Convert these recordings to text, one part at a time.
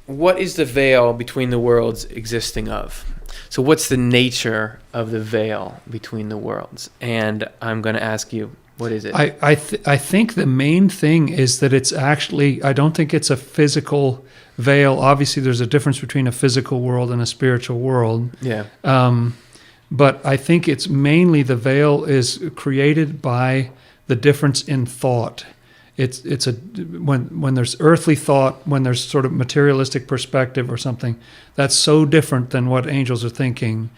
what is the veil between the worlds existing of? So what's the nature of the veil between the worlds? And I'm going to ask you, what is it? I think the main thing is that it's actually, I don't think it's a physical veil. Obviously, there's a difference between a physical world and a spiritual world. Yeah. But I think it's mainly the veil is created by the difference in thought. It's when there's earthly thought, when there's sort of materialistic perspective or something, that's so different than what angels are thinking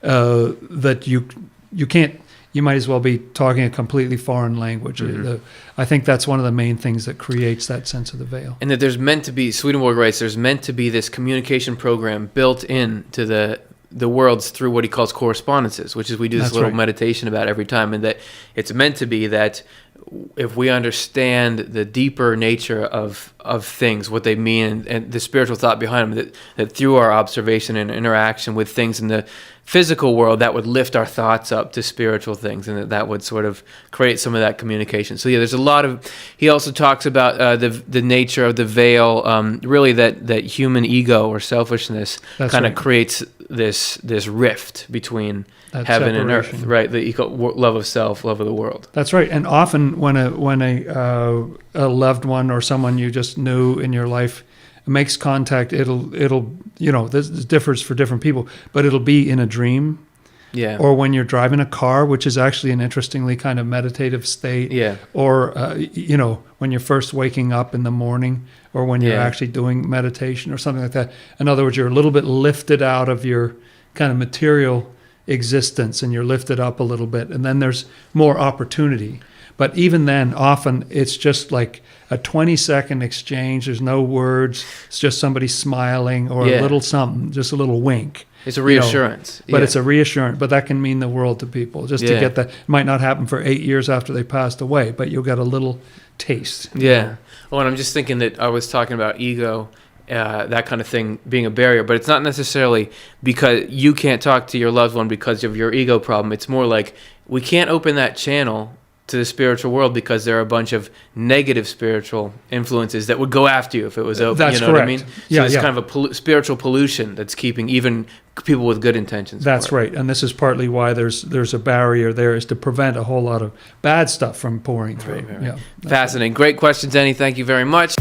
that you can't. You might as well be talking a completely foreign language. Mm-hmm. I think that's one of the main things that creates that sense of the veil. And that there's meant to be, Swedenborg writes, there's meant to be this communication program built into the worlds through what he calls correspondences, which is we do this little meditation about every time, and that it's meant to be that if we understand the deeper nature of things, what they mean, and the spiritual thought behind them, that through our observation and interaction with things in the physical world, that would lift our thoughts up to spiritual things, and that would sort of create some of that communication. So yeah, there's a lot of. He also talks about the nature of the veil, really that human ego or selfishness kind of creates this rift between heaven and earth, right? The love of self, love of the world. That's right. And often when a loved one or someone you just knew in your life makes contact, it'll this differs for different people, but it'll be in a dream. Yeah. Or when you're driving a car, which is actually an interestingly kind of meditative state. Yeah. Or when you're first waking up in the morning, or when you're actually doing meditation or something like that. In other words, you're a little bit lifted out of your kind of material existence, and you're lifted up a little bit, and then there's more opportunity. But even then, often it's just like a 20-second exchange. There's no words. It's just somebody smiling or a little something, just a little wink. It's a reassurance. But it's a reassurance. But that can mean the world to people. Just to get that. It might not happen for 8 years after they passed away, but you'll get a little taste. Yeah. Well, and I'm just thinking that I was talking about ego, that kind of thing being a barrier, but it's not necessarily because you can't talk to your loved one because of your ego problem. It's more like we can't open that channel to the spiritual world because there are a bunch of negative spiritual influences that would go after you if it was open. That's you know correct. What I mean? So it's kind of a spiritual pollution that's keeping even people with good intentions. That's right. And this is partly why there's a barrier there, is to prevent a whole lot of bad stuff from pouring through. Right. Fascinating. Great questions, Annie. Thank you very much.